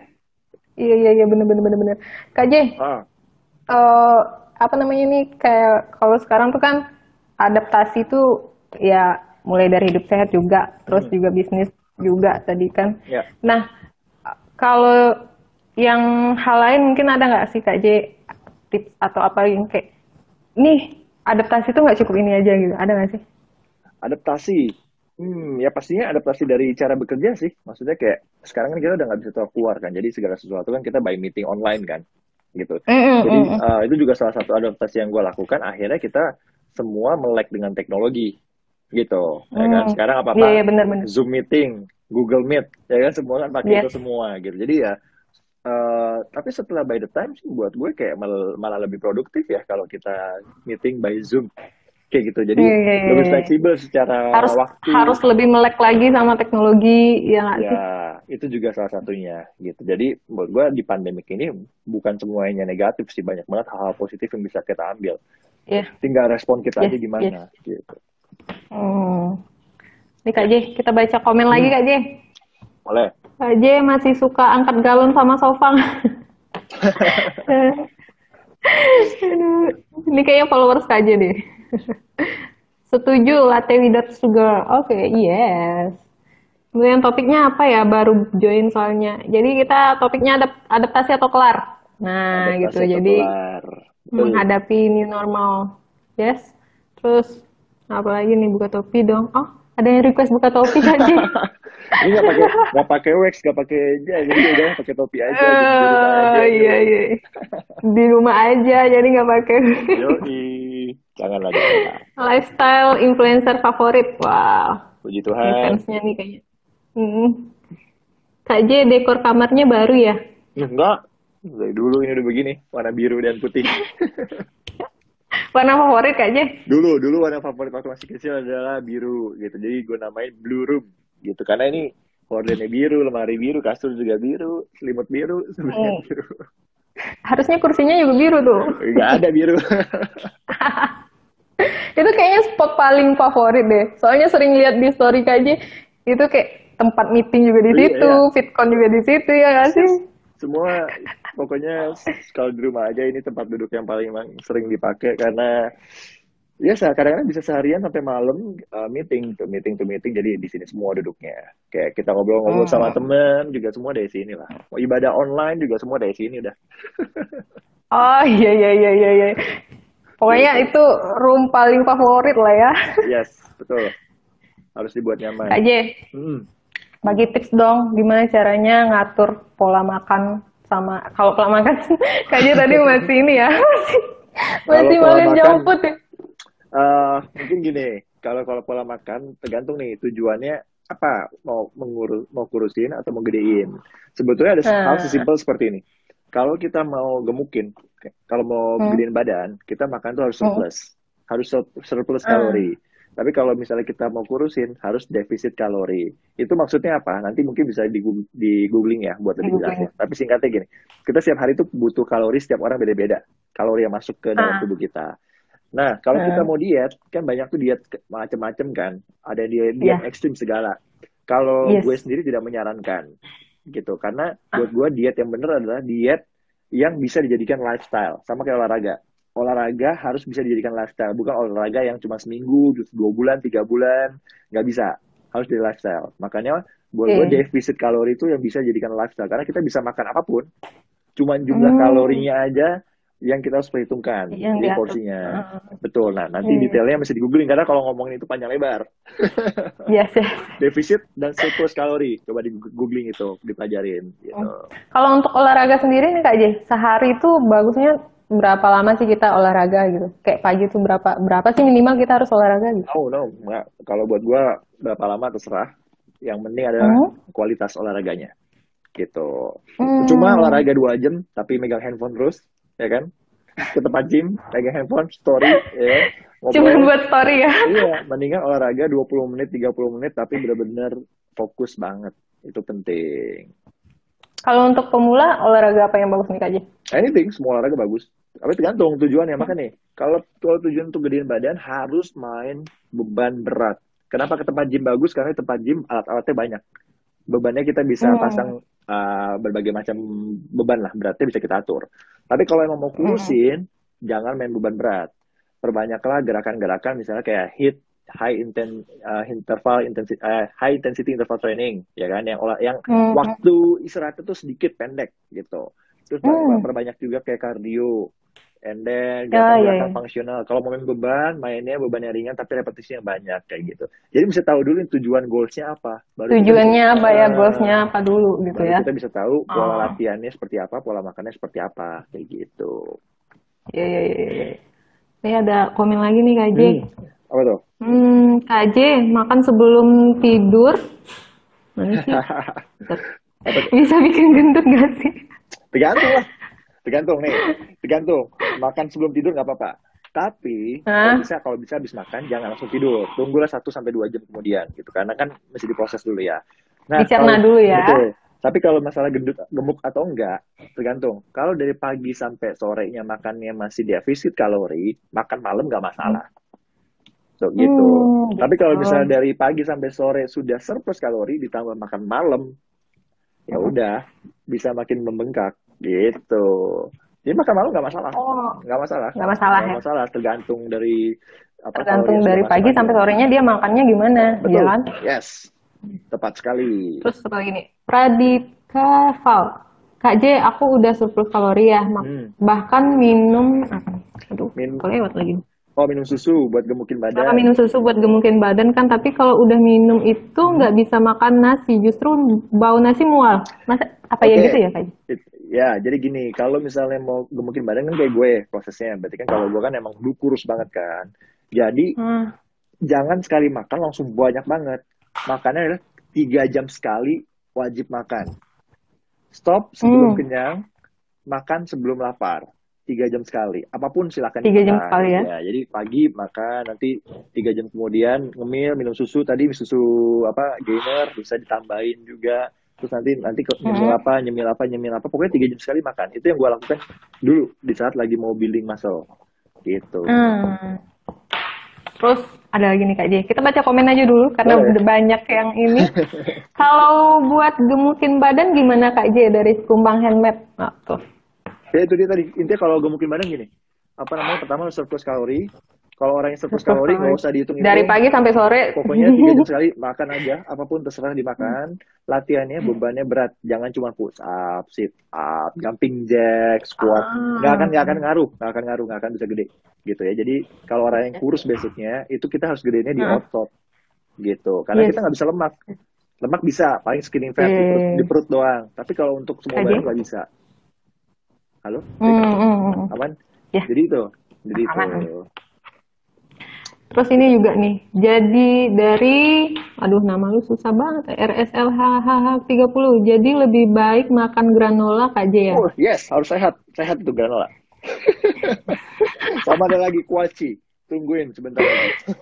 Iya bener. Kak J, apa namanya nih, kayak kalau sekarang tuh kan adaptasi tuh ya mulai dari hidup sehat juga, terus juga bisnis juga tadi kan. Ya. Nah, kalau yang hal lain mungkin ada nggak sih Kak J tips atau apa yang kayak nih adaptasi tuh nggak cukup ini aja gitu, ada nggak sih? Adaptasi, ya pastinya adaptasi dari cara bekerja sih. Maksudnya kayak sekarang kan kita udah nggak bisa keluar kan, jadi segala sesuatu kan kita by meeting online kan, gitu. Jadi itu juga salah satu adaptasi yang gue lakukan. Akhirnya kita semua melek dengan teknologi, gitu. Ya kan? Sekarang apa-apa bener. Zoom meeting, Google Meet, ya kan semua kan pakai itu semua, gitu. Jadi ya, tapi setelah by the time sih buat gue kayak malah lebih produktif ya kalau kita meeting by Zoom. Kayak gitu, jadi lebih fleksibel secara waktu. Harus lebih melek lagi sama teknologi, ya nggak sih? Ya, itu juga salah satunya gitu. Jadi buat gue di pandemik ini bukan semuanya negatif sih, banyak banget hal-hal positif yang bisa kita ambil. Tinggal respon kita aja gimana gitu. Nih Kak J, kita baca komen lagi Kak J. Boleh. Kak J masih suka angkat galon sama sofa. Ini kayaknya followers Kak J deh. Setuju, latte without sugar. Oke, yes. Kemudian topiknya apa ya? Baru join soalnya. Jadi kita topiknya adaptasi atau kelar. Nah, adaptasi gitu. Jadi menghadapi new normal. Yes. Terus apa lagi nih, buka topi dong. Oh, ada yang request buka topi tadi. Ini nggak pakai wax, nggak pakai jadi udah pakai topi aja. Iya. Di rumah aja, jadi nggak pakai. Yoi. Jangan lagi. Lifestyle influencer favorit. Wow. Puji Tuhan. Fansnya nih kayaknya. Kak J, dekor kamarnya baru ya? Enggak. Dari dulu ini udah begini. Warna biru dan putih. Warna favorit Kak J? Dulu warna favorit waktu masih kecil adalah biru gitu. Jadi gue namain Blue Room gitu. Karena ini hordennya biru, lemari biru, kasur juga biru, selimut biru, sebenarnya biru. Harusnya kursinya juga biru tuh. Nggak ada biru. Itu kayaknya spot paling favorit deh. Soalnya sering lihat di story Kak J, itu kayak tempat meeting juga di situ, Fitcon juga di situ ya nggak sih? Semua pokoknya kalau di rumah aja ini tempat duduk yang paling sering dipakai karena ya kadang-kadang bisa seharian sampai malam meeting, jadi di sini semua duduknya. Kayak kita ngobrol-ngobrol sama temen juga semua dari sini lah. Mau ibadah online juga semua dari sini udah. Oh iya. Pokoknya itu room paling favorit lah ya. Yes, betul. Harus dibuat nyaman. Kak J, bagi tips dong gimana caranya ngatur pola makan sama, kalau pola makan Kak J tadi masih ini ya, masih makan junk food ya. Mungkin gini, kalau pola makan tergantung nih tujuannya apa, mau kurusin atau mau gedein. Sebetulnya ada hal sesimpel seperti ini. Kalau kita mau gemukin, kalau mau gedein badan, kita makan tuh harus surplus kalori. Tapi kalau misalnya kita mau kurusin, harus defisit kalori. Itu maksudnya apa? Nanti mungkin bisa di googling ya buat lebih jelasnya. Tapi singkatnya gini, kita setiap hari tuh butuh kalori, setiap orang beda-beda. Kalori yang masuk ke dalam tubuh kita. Nah, kalau kita mau diet, kan banyak tuh diet macam-macam kan. Ada diet ekstrim segala. Kalau gue sendiri tidak menyarankan gitu. Karena buat gue diet yang bener adalah diet yang bisa dijadikan lifestyle. Sama kayak olahraga. Olahraga harus bisa dijadikan lifestyle. Bukan olahraga yang cuma seminggu, 2 bulan, 3 bulan. Nggak bisa. Harus jadi lifestyle. Makanya buat gue defisit kalori itu yang bisa dijadikan lifestyle. Karena kita bisa makan apapun. Cuma jumlah kalorinya aja yang kita harus perhitungkan di porsinya. Betul. Nah, nanti detailnya mesti di-googling karena kalau ngomongin itu panjang lebar. Yes. Defisit dan surplus kalori. Coba di-googling itu, dipelajarin gitu. Kalau untuk olahraga sendiri nih Kak J, sehari itu bagusnya berapa lama sih kita olahraga gitu? Kayak pagi itu berapa sih minimal kita harus olahraga gitu? Oh, no. Nah, kalau buat gua berapa lama terserah. Yang penting adalah kualitas olahraganya. gitu. Cuma olahraga 2 jam tapi megang handphone terus, ya kan? Ke tempat gym, megang handphone, story, ya, Cuman ngobrol. buat story ya. Iya, mendingan olahraga 20 menit, 30 menit tapi benar-benar fokus banget. Itu penting. Kalau untuk pemula, olahraga apa yang bagus nih Kak J? Anything, semua olahraga bagus. Tapi tergantung tujuannya. Maka nih, kalau tujuan untuk gedein badan harus main beban berat. Kenapa ke tempat gym bagus? Karena di tempat gym alat-alatnya banyak. Bebannya kita bisa pasang berbagai macam beban lah, beratnya bisa kita atur. Tapi kalau emang mau kurusin, jangan main beban berat. Perbanyaklah gerakan-gerakan misalnya kayak HIIT, high intensity interval training, ya kan, yang waktu istirahatnya tuh sedikit pendek gitu. Terus perbanyak juga kayak cardio, and then gerakan-gerakan fungsional. Kalau mau main beban, mainnya beban yang ringan tapi repetisinya banyak kayak gitu. Jadi bisa tahu dulu tujuan goalsnya apa. Tujuannya apa ya, goalsnya apa dulu gitu baru ya. Kita bisa tahu pola latihannya seperti apa, pola makannya seperti apa kayak gitu. Iya. Ini ada komen lagi nih Kak J. Apa tuh? Kak J, makan sebelum tidur mana sih? Bisa bikin gendut gak sih? Tergantung lah. Tergantung. Makan sebelum tidur nggak apa-apa. Tapi kalau bisa habis makan jangan langsung tidur. Tunggulah 1-2 jam kemudian gitu. Karena kan mesti diproses dulu ya. Nah, dicerna dulu ya. Betul. Tapi kalau masalah gemuk atau enggak, tergantung. Kalau dari pagi sampai sorenya makannya masih defisit kalori, makan malam nggak masalah. So, gitu. Tapi kalau misalnya dari pagi sampai sore sudah surplus kalori ditambah makan malam, ya udah bisa makin membengkak gitu. Jadi makan malam nggak masalah. Nggak masalah. Tergantung dari pagi sampai sorenya dia makannya gimana. Betul. Ya kan? Yes. Tepat sekali. Terus apa lagi nih? Pradika Val. Kak J, aku udah surplus kalori ya. Bahkan minum kelewat lagi. Minum susu buat gemukin badan. Bahkan minum susu buat gemukin badan kan, tapi kalau udah minum itu nggak bisa makan nasi, justru bau nasi mual. Masa apa ya gitu ya Kak J? Ya, jadi gini, kalau misalnya mau gemukin badan kan kayak gue prosesnya. Berarti kan kalau gue kan emang kurus banget kan. Jadi jangan sekali makan langsung banyak banget. Makannya adalah 3 jam sekali wajib makan. Stop sebelum kenyang, makan sebelum lapar. 3 jam sekali. Apapun silakan 3 jam sekali ya. Jadi pagi makan, nanti 3 jam kemudian ngemil, minum susu. Tadi susu gainer bisa ditambahin juga. Terus nanti nyemil apa. Pokoknya 3 jam sekali makan. Itu yang gue lakukan dulu di saat lagi mau building muscle. Gitu. Terus ada lagi nih Kak J. Kita baca komen aja dulu karena udah banyak yang ini. Kalau buat gemukin badan gimana Kak J dari Kumbang Handmade? Nah, tuh. Ya itu dia tadi. Intinya kalau gemukin badan gini. Pertama surplus kalori. Kalau orang yang surplus kalori nggak usah dihitung. Dari pagi sampai sore. Pokoknya 3 jam sekali makan aja. Apapun terserah dimakan. Latihannya bebannya berat. Jangan cuma push up, sit up, jumping jack, squat. Nggak akan ngaruh. Nggak akan bisa gede. Gitu ya. Jadi kalau orang yang kurus basicnya itu kita harus gedenya di otot. Gitu. Karena kita nggak bisa lemak. Lemak bisa. Paling skinny fat di perut doang. Tapi kalau untuk semua badan nggak bisa. Halo? Aman? Ya. Jadi itu. Terus ini juga nih, jadi dari, nama lu susah banget, RSLHH30, jadi lebih baik makan granola Kak J ya? Oh yes, harus sehat itu granola. Sama ada lagi kuaci, tungguin sebentar lagi.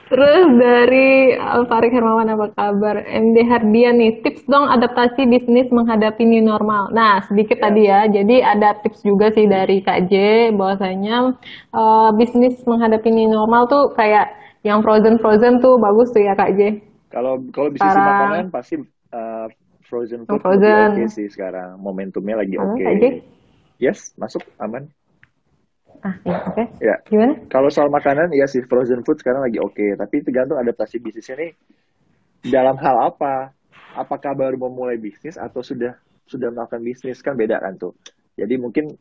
Terus dari Farik Hermawan, apa kabar? MD Hardian nih, tips dong adaptasi bisnis menghadapi new normal. Nah, sedikit tadi ya, jadi ada tips juga sih dari Kak J, bahwasanya bisnis menghadapi new normal tuh kayak yang frozen tuh bagus tuh ya Kak J. Kalau bisnis makanan pasti frozen food lebih oke sih sekarang, momentumnya lagi oke. Yes, masuk aman. Iya, oke. Ya. Gimana? Kalau soal makanan, iya sih frozen food sekarang lagi oke. Tapi tergantung adaptasi bisnisnya nih dalam hal apa. Apakah baru memulai bisnis atau sudah melakukan bisnis, kan beda kan tuh. Jadi mungkin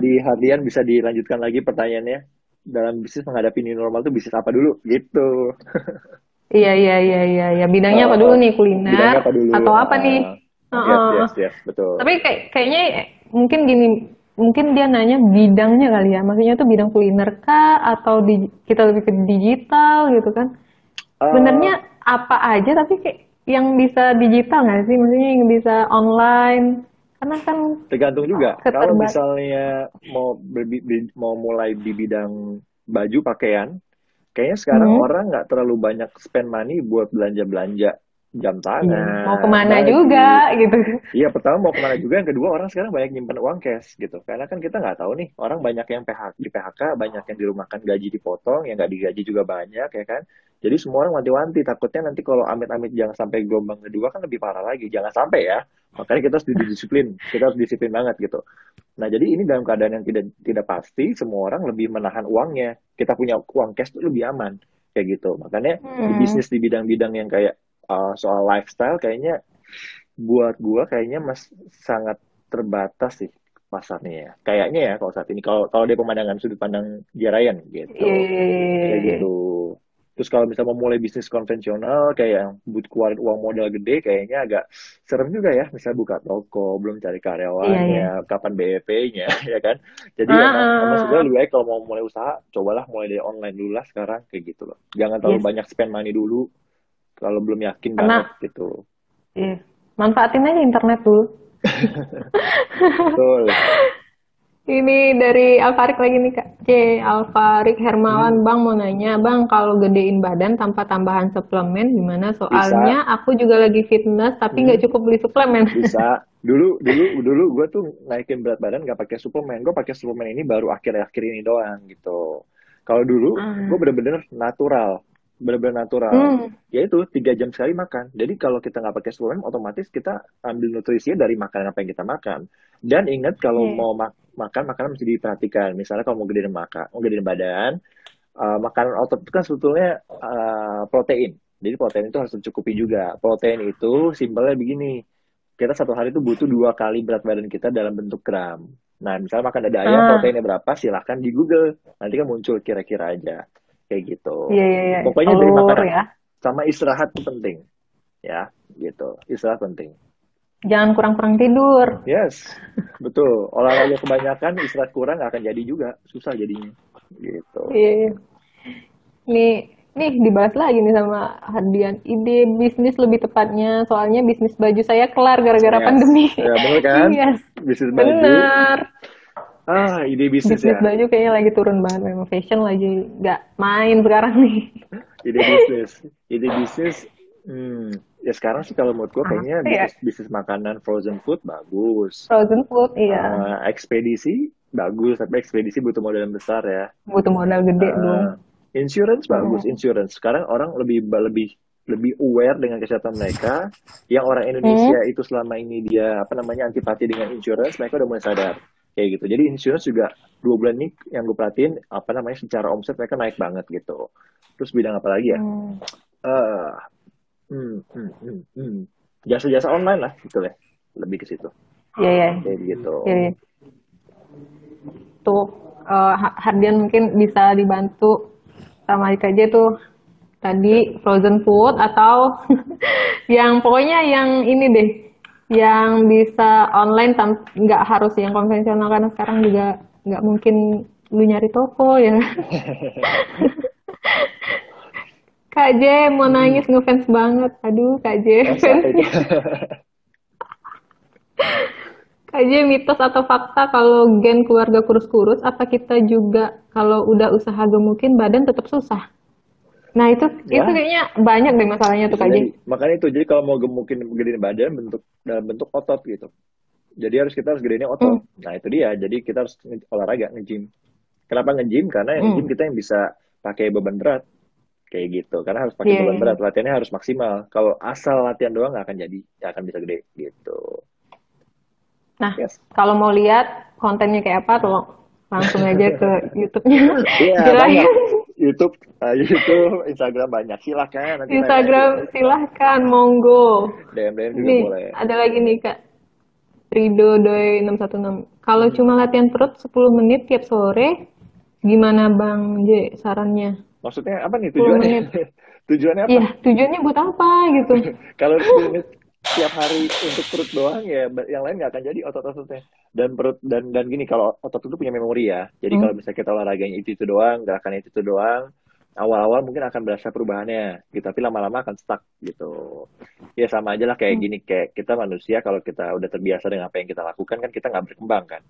di Hardian bisa dilanjutkan lagi pertanyaannya. Dalam bisnis menghadapi new normal tuh bisnis apa dulu gitu. Iya. Bidangnya apa dulu nih, kuliner atau apa nih? Yes, betul. Tapi kayaknya mungkin gini. Mungkin dia nanya bidangnya kali ya, maksudnya tuh bidang kuliner kah, atau kita lebih ke digital gitu kan? Sebenarnya apa aja, tapi kayak yang bisa digital nggak sih? Maksudnya yang bisa online? Karena kan Tergantung juga. Kalau keterbat. misalnya mau mulai di bidang baju pakaian, kayaknya sekarang Hmm. orang nggak terlalu banyak spend money buat belanja-belanja jam Iya. Mau tangan, kemana juga baju. gitu. Iya, pertama mau kemana juga. Yang kedua, orang sekarang banyak nyimpen uang cash gitu. Karena kan kita nggak tahu nih, orang banyak yang di PHK, banyak yang dirumahkan, gaji dipotong, yang nggak digaji juga banyak ya kan. Jadi semua orang wanti-wanti, takutnya nanti kalau amit-amit jangan sampai gelombang kedua kan lebih parah lagi. Jangan sampai ya. Makanya kita harus disiplin, kita harus disiplin banget gitu. Nah, jadi ini dalam keadaan yang tidak tidak pasti, semua orang lebih menahan uangnya. Kita punya uang cash itu lebih aman kayak gitu. Makanya di Hmm. bisnis di bidang-bidang yang kayak soal lifestyle kayaknya buat gua kayaknya sangat terbatas sih pasarnya ya. Kayaknya ya kalau saat ini kalau dia pemandangan sudut pandang dia Ryan Iya, gitu. iya, iya, Kayak iya. gitu. Terus kalau misalnya mau mulai bisnis konvensional kayak yang butuh keluarin uang modal gede kayaknya agak serem juga ya. Misalnya buka toko, belum cari Iya, iya. karyawannya, kapan BEP-nya ya kan. Jadi emang sebenarnya Ah, lebih baik kalau mau mulai usaha, cobalah mulai dari online dulu lah sekarang kayak gitu loh. Jangan terlalu yes. banyak spend money dulu kalau belum yakin banget Karena gitu. iya, manfaatin aja internet dulu. Betul. Ini dari Alfarik lagi nih Kak. Alfarik Hmm, Hermawan, Bang mau nanya, Bang kalau gedein badan tanpa tambahan suplemen gimana? bisa. Soalnya aku juga lagi fitness tapi nggak Hmm, cukup beli suplemen. bisa. Dulu gue tuh naikin berat badan gak pakai suplemen. Gue pakai suplemen ini baru akhir-akhir ini doang gitu. Kalau dulu gue Ah. bener-bener natural, bener-bener natural. Hmm. Yaitu 3 jam sekali makan. Jadi kalau kita nggak pakai suplemen, otomatis kita ambil nutrisinya dari makanan apa yang kita makan. Dan ingat kalau Iya. mau makan, makanan mesti diperhatikan. Misalnya kalau mau gedein badan, makanan otot itu kan sebetulnya protein. Jadi protein itu harus tercukupi juga. Protein itu simpelnya begini, kita satu hari itu butuh 2 kali berat badan kita dalam bentuk gram. Nah, misalnya makan dada ayam, Ah, proteinnya berapa, silahkan di Google. Nanti kan muncul kira-kira aja. Kayak gitu. iya, iya, iya. Pokoknya dari Telur makanan. ya. Sama istirahat itu penting. Ya, gitu. Istirahat penting. Jangan kurang-kurang tidur. Yes, betul. Olahraga kebanyakan, istirahat kurang nggak akan jadi juga. Susah jadinya. Gitu. Iya, iya. Nih dibahas lagi nih sama Hardian. Ide bisnis lebih tepatnya, soalnya bisnis baju saya kelar gara-gara Yes. pandemi. Ya, bener kan? Iya, Bisnis baju. bener. Ide bisnis Bisnis ya. baju kayaknya lagi turun banget, memang fashion lagi nggak main sekarang nih. Ide bisnis. Ide bisnis. Ya sekarang sih kalau menurut gue kayaknya Apa ya? bisnis bisnis makanan frozen food bagus. Frozen food, iya. Ekspedisi bagus, tapi ekspedisi butuh modal yang besar ya. Butuh modal gede dong. Eh, Insurance bagus, Hmm. insurance. Sekarang orang lebih aware dengan kesehatan mereka. Yang orang Hmm. Indonesia itu selama ini dia apa namanya antipati dengan insurance, mereka udah mulai sadar kayak gitu. Jadi insurance juga 2 bulan ini yang gue perhatiin apa namanya secara omset mereka naik banget gitu. Terus bidang apa lagi ya? Hmm. Eh, hmm, hmm, hmm, hmm. Jasa-jasa online lah gitu ya. Lebih ke situ. Iya, iya. Kayak gitu. Iya, iya. Tuh, Hardian mungkin bisa dibantu sama Ika aja tuh tadi frozen food atau yang pokoknya yang ini deh, yang bisa online nggak harus yang konvensional karena sekarang juga nggak mungkin lu nyari toko ya. Kak J mau Hmm, nangis ngefans banget, aduh Kak J masa fans. itu. Kak J mitos atau fakta kalau gen keluarga kurus-kurus apa kita juga kalau udah usaha gemukin badan tetap susah? Nah itu Ya, kayaknya banyak deh masalahnya tuh bisa Kak J. jadi. Makanya itu, jadi kalau mau gemukin gedein badan dalam bentuk otot gitu. Jadi kita harus gedenya Hmm. otot. Nah itu dia. Jadi kita harus olahraga nge-gym. Kenapa nge-gym? Karena yang nge-gym Hmm. kita yang bisa pakai beban berat kayak gitu. Karena harus pakai Iya, beban iya, berat. iya. Latihannya harus maksimal. Kalau asal latihan doang nggak akan jadi, nggak akan bisa gede gitu. Nah, Yes. kalau mau lihat kontennya kayak apa, tolong langsung aja ke YouTube-nya Iya banyak. Jerayan. YouTube, Instagram banyak. Silakan nanti nanya aja. Instagram silahkan, monggo. DM juga Nih, boleh. ada lagi nih Kak, Rido Doi 616. Kalau Hmm. cuma latihan perut 10 menit tiap sore, gimana Bang J sarannya? Maksudnya apa nih 10 tujuannya? menit. Tujuannya apa? Iya, tujuannya buat apa gitu? Kalau 10 menit tiap hari untuk perut doang ya yang lain nggak akan jadi otot-ototnya. Dan perut dan gini, kalau otot itu punya memori ya. Jadi Hmm? kalau misalnya kita olahraganya itu doang, gerakannya itu doang, awal-awal mungkin akan berasa perubahannya gitu, tapi lama-lama akan stuck gitu. Ya sama aja lah kayak gini, kayak kita manusia kalau kita udah terbiasa dengan apa yang kita lakukan kan kita nggak berkembang kan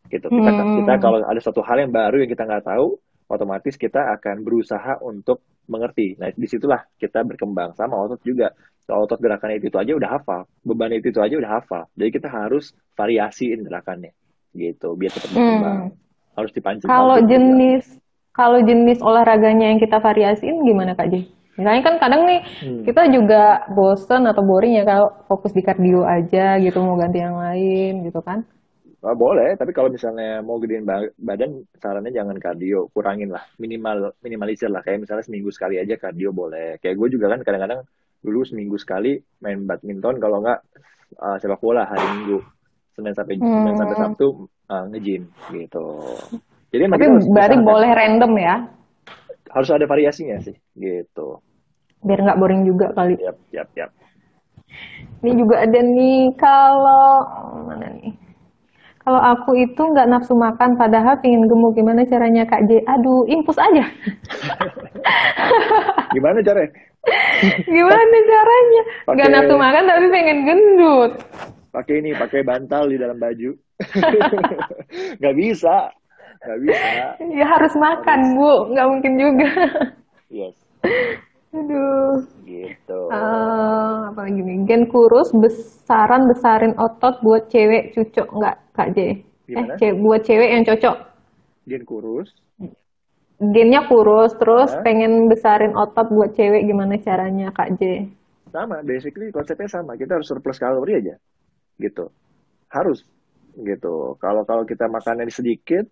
gitu. Kita Hmm. kalau ada suatu hal yang baru yang kita nggak tahu, otomatis kita akan berusaha untuk mengerti. Nah, disitulah kita berkembang. Sama otot juga. Kalau otot gerakannya itu aja udah hafal, beban itu aja udah hafal. Jadi kita harus variasiin gerakannya gitu, biar tetap berkembang. Hmm. Harus Kalau dipancing-pancing juga. jenis kalau jenis olahraganya yang kita variasiin gimana Kak J? Misalnya kan kadang nih Hmm. kita juga bosen atau boring ya kalau fokus di kardio aja gitu mau ganti yang lain gitu kan? Oh, boleh, tapi kalau misalnya mau gedein badan, sarannya jangan kardio, kurangin lah, minimalisir lah. Kayak misalnya seminggu sekali aja kardio boleh. Kayak gue juga kan kadang-kadang dulu seminggu sekali main badminton, kalau nggak sepak bola hari Minggu, Senin sampai Hmm. Sabtu nge-gym gitu. Jadi emang Tapi kita harus berarti usahakan, boleh random ya, harus ada variasinya sih, gitu. biar nggak boring juga kali. Yap, yap, yap. Ini juga ada nih kalau mana nih? Kalau aku itu nggak nafsu makan padahal pengen gemuk, gimana caranya Kak J? Aduh, impus aja. Gimana caranya? Gimana caranya? Nggak nafsu Pakai makan tapi pengen gendut. pakai bantal di dalam baju. Nggak bisa, nggak bisa. Ya harus makan, Harus, Bu. Nggak mungkin juga. yes, Aduh. gitu. Apa lagi nih? Gen kurus, besarin otot buat cewek cocok nggak, Kak J? Gimana? Buat cewek yang cocok. Gen kurus? Gennya kurus, terus Hah? pengen besarin otot buat cewek, gimana caranya, Kak J? Sama, basically konsepnya sama. Kita harus surplus kalori aja, gitu. Harus, gitu. Kalau kalau kita makannya sedikit,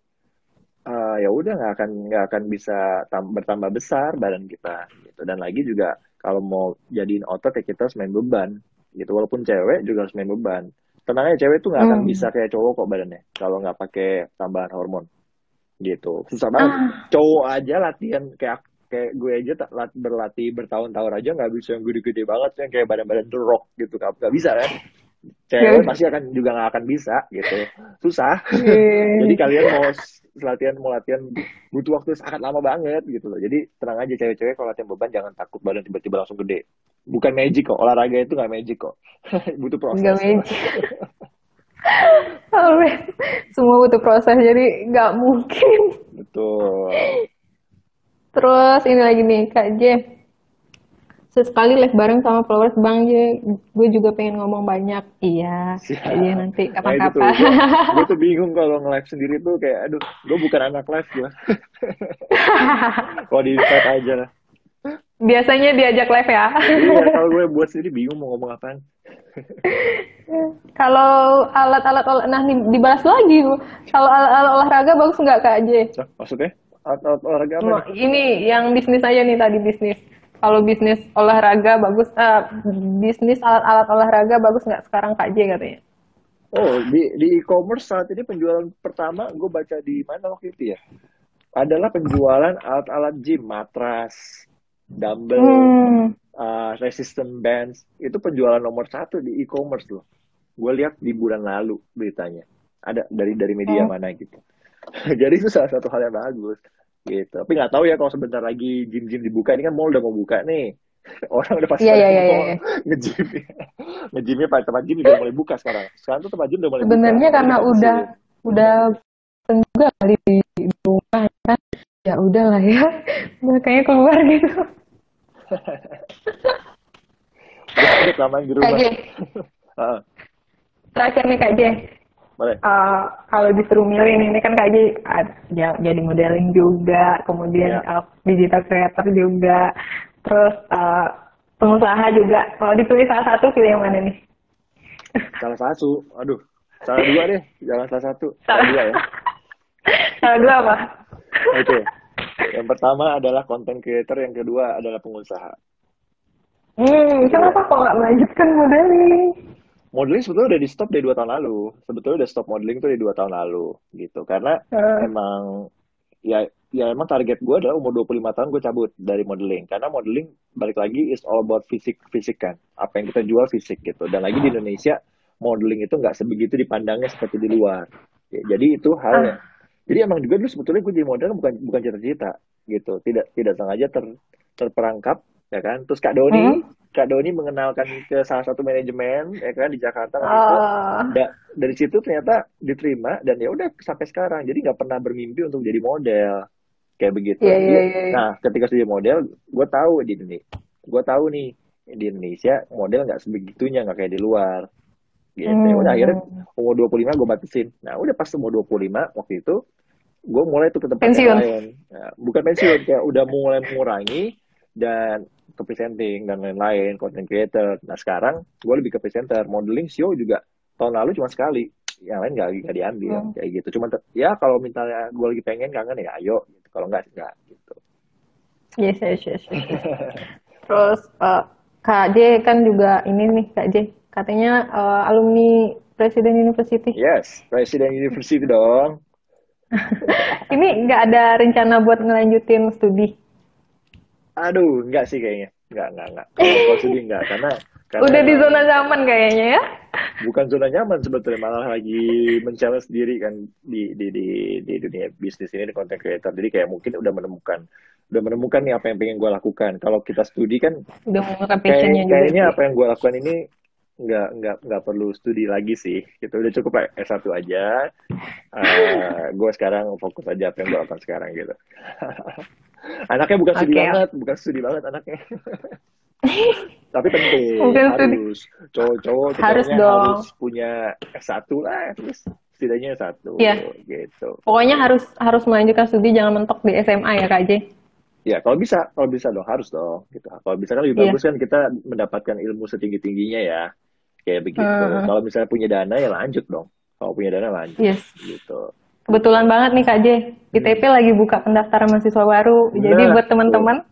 ya udah nggak akan bisa bertambah besar badan kita, gitu. Dan lagi juga kalau mau jadiin otot ya kita harus main beban, gitu. Walaupun cewek juga harus main beban. Tenang aja, cewek tuh nggak akan Hmm. bisa kayak cowok kok badannya kalau nggak pakai tambahan hormon. Gitu, susah banget. Ah, Cowok aja latihan kayak kayak gue aja berlatih bertahun-tahun aja nggak bisa yang gede-gede banget yang kayak badan-badan The Rock gitu, nggak bisa kan. Cewek ya. pasti juga nggak akan bisa gitu, susah. Jadi Iya. kalian mau latihan butuh waktu sangat lama banget gitu loh. Jadi tenang aja, cewek-cewek kalau latihan beban jangan takut badan tiba-tiba langsung gede. Bukan magic kok, olahraga itu nggak magic kok. Butuh Nggak proses. magic. Semua butuh proses, jadi nggak mungkin. Betul. Terus ini lagi nih, Kak J. Sesekali live bareng sama followers Bang J. Gue juga pengen ngomong banyak. Iya, Kak J Siap. nanti Nah itu tuh, kapan-kapan. gue tuh bingung kalau nge-live sendiri tuh kayak, aduh, gue bukan anak live gue. Kalau di-invite aja lah. Biasanya diajak live ya. Iya, kalau gue buat sendiri bingung mau ngomong apaan. Kalau nah nih dibalas lagi. Kalau alat-alat olahraga bagus nggak Kak J? So, maksudnya? Alat olahraga apa nih? Ini yang bisnis aja nih tadi bisnis. Kalau bisnis olahraga bagus, bisnis alat-alat olahraga bagus nggak sekarang Kak J katanya? Oh, di e-commerce saat ini penjualan pertama gue baca di mana waktu itu ya? Adalah penjualan alat-alat gym, matras, dumbbell, Hmm. resistance bands. Itu penjualan nomor satu di e-commerce loh. Gue lihat di bulan lalu beritanya. Ada dari media Oh. mana gitu. Jadi itu salah satu hal yang bagus gitu. Tapi nggak tahu ya kalau sebentar lagi gym-gym dibuka. Ini kan mall udah mau buka nih. Orang udah pasti Iya, pada iya, ke iya, iya, mall iya. nge-gym. Nge-gymnya tempat gym udah mulai buka sekarang. Sekarang tuh tempat gym udah mulai buka. Sebenarnya Jadi karena tinggal udah pesin. udah bosen juga kali di rumah kan. Ya udahlah ya. Udah kayaknya keluar gitu. Udah kelamaan di Kak rumah. J, Ah, terakhir nih Kak J. boleh. Kalau disuruh milih ini kan Kak J jadi modeling juga, kemudian Ya, digital creator juga, terus pengusaha juga. Kalau dipilih salah satu, pilih yang mana nih? salah satu. Aduh, salah dua deh. Jangan salah satu. Salah Salah, dua ya. salah dua apa? Oke. Yang pertama adalah content creator, yang kedua adalah pengusaha. Itu dia. Kenapa kok nggak melanjutkan modeling? Modeling sebetulnya udah di stop dari 2 tahun lalu. Sebetulnya udah stop modeling tuh dari 2 tahun lalu gitu. Karena Eh, emang ya emang target gue adalah umur 25 tahun gue cabut dari modeling. Karena modeling balik lagi is all about fisik kan. Apa yang kita jual fisik gitu. Dan lagi di Indonesia modeling itu nggak sebegitu dipandangnya seperti di luar. Ya, jadi itu hal yang ah, jadi emang juga dulu sebetulnya gue jadi model bukan bukan cita-cita. gitu, tidak sengaja terperangkap, ya kan. Terus Kak Doni mengenalkan ke salah satu manajemen, ya kan, di Jakarta waktu itu. Dari situ ternyata diterima dan ya udah sampai sekarang. Jadi nggak pernah bermimpi untuk jadi model kayak begitu. Iya, Jadi, iya, iya. nah ketika jadi model, gue tahu nih di Indonesia model nggak sebegitunya, nggak kayak di luar gitu. Ya udah akhirnya umur 25 gue batasin. Nah udah pas umur 25 waktu itu gue mulai tuh ke tempat yang Pensiun. lain. Nah, bukan pensiun, kayak udah mulai mengurangi dan ke presenting dan lain-lain, content creator. Nah sekarang gue lebih ke presenter, modeling show juga tahun lalu cuma sekali, yang lain nggak diambil kayak gitu. Cuma ya kalau misalnya gue lagi pengen kangen ya ayo, gitu. Kalau nggak gitu. Yes, yes, yes, yes. Terus Kak J kan juga ini nih Kak J, katanya alumni Presiden University. Yes, Presiden University dong. Ini nggak ada rencana buat ngelanjutin studi? Aduh, enggak sih kayaknya. Enggak. Kalau studi enggak, karena Udah di emang zona nyaman kayaknya ya? bukan zona nyaman sebetulnya, malah lagi men-challenge sendiri kan di dunia bisnis ini, di content creator. Jadi kayak mungkin udah menemukan nih apa yang pengen gue lakukan. Kalau kita studi kan Udah menemukan passionnya juga kayaknya sih. apa yang gue lakukan ini nggak perlu studi lagi sih. Gitu udah cukup S1 aja. Gue sekarang fokus aja apa yang gue lakukan sekarang gitu. Anaknya bukan studi banget anaknya. Tapi penting, Mungkin studi. harus cowok-cowok Harus kayaknya dong. harus punya S1 lah, terus setidaknya S1 Iya. gitu. Pokoknya harus melanjutkan studi, jangan mentok di SMA ya Kak J. Ya kalau bisa dong, harus dong gitu. Kalau bisa kan lebih bagus kan kita mendapatkan ilmu setinggi-tingginya ya, kayak begitu. Kalau misalnya punya dana ya lanjut dong. Kalau punya dana lanjut gitu. Kebetulan banget nih Kak J, ITP lagi buka pendaftaran mahasiswa baru. Jadi buat teman-teman,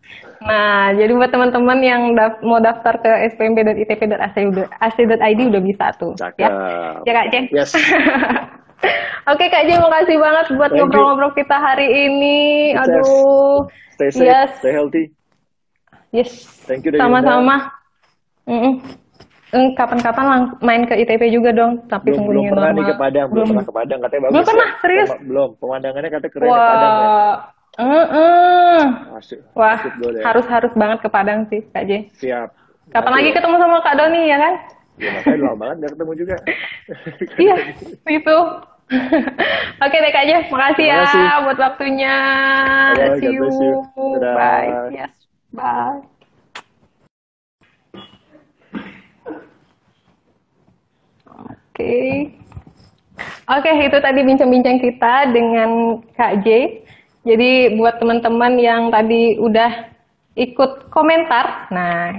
yang mau daftar ke spmb.itp.ac.id udah bisa tuh. Cakep. Ya Kak J. Yes. Oke Kak J, makasih banget buat ngobrol-ngobrol kita hari ini. Success. Aduh. Stay safe, stay healthy. Yes. Thank you. Sama-sama. Kapan-kapan main ke ITP juga dong, tapi tunggu belum pernah nih ke Padang, belum pernah ke Padang, katanya bagus. Belum pernah, serius? Belum, pemandangannya katanya keren di Padang ya. Wah, harus banget ke Padang sih Kak J. Siap. Kapan lagi ketemu sama Kak Doni ya kan? Ya makanya lama banget gak ketemu juga. Iya, itu. Oke deh Kak J, makasih ya buat waktunya. See you. Bye. Yes, bye. Oke, itu tadi bincang-bincang kita dengan Kak J. Jadi buat teman-teman yang tadi udah ikut komentar,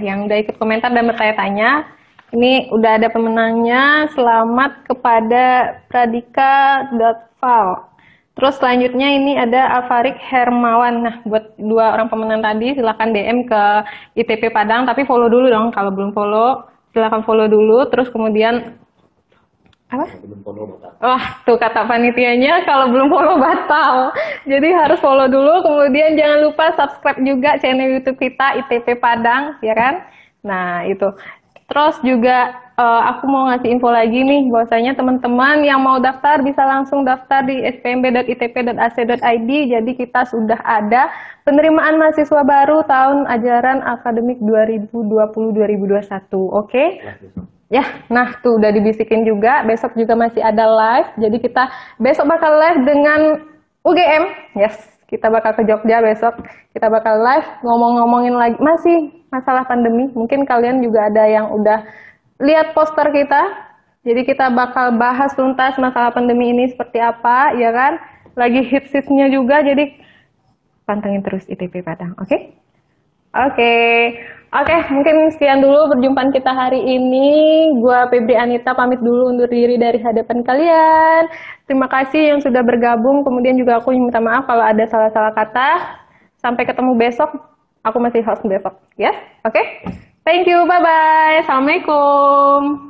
yang udah ikut komentar dan bertanya-tanya, ini udah ada pemenangnya. Selamat kepada Pradika.val. Terus selanjutnya ini ada Alvarik Hermawan. Nah, buat dua orang pemenang tadi silakan DM ke ITP Padang, tapi follow dulu dong. Kalau belum follow, silakan follow dulu. Terus kemudian apa? Wah, tuh kata panitianya, kalau belum follow batal. Jadi harus follow dulu, kemudian jangan lupa subscribe juga channel YouTube kita ITP Padang, ya kan? Nah, itu. Terus juga aku mau ngasih info lagi nih, bahwasanya teman-teman yang mau daftar bisa langsung daftar di spmb.itp.ac.id. Jadi kita sudah ada penerimaan mahasiswa baru tahun ajaran akademik 2020-2021. Oke? Ya, nah tuh udah dibisikin juga, besok juga masih ada live, jadi kita besok bakal live dengan UGM, yes, kita bakal ke Jogja besok, kita bakal live ngomong-ngomongin lagi, masih masalah pandemi, mungkin kalian juga ada yang udah lihat poster kita, jadi kita bakal bahas tuntas masalah pandemi ini seperti apa, ya kan, lagi hits-hitsnya juga, jadi pantengin terus ITP Padang, oke? Oke, mungkin sekian dulu perjumpaan kita hari ini. Gua Febri Anita pamit dulu undur diri dari hadapan kalian. Terima kasih yang sudah bergabung. Kemudian juga aku minta maaf kalau ada salah-salah kata. Sampai ketemu besok. Aku masih host besok, ya? Oke? Thank you, bye-bye. Assalamualaikum.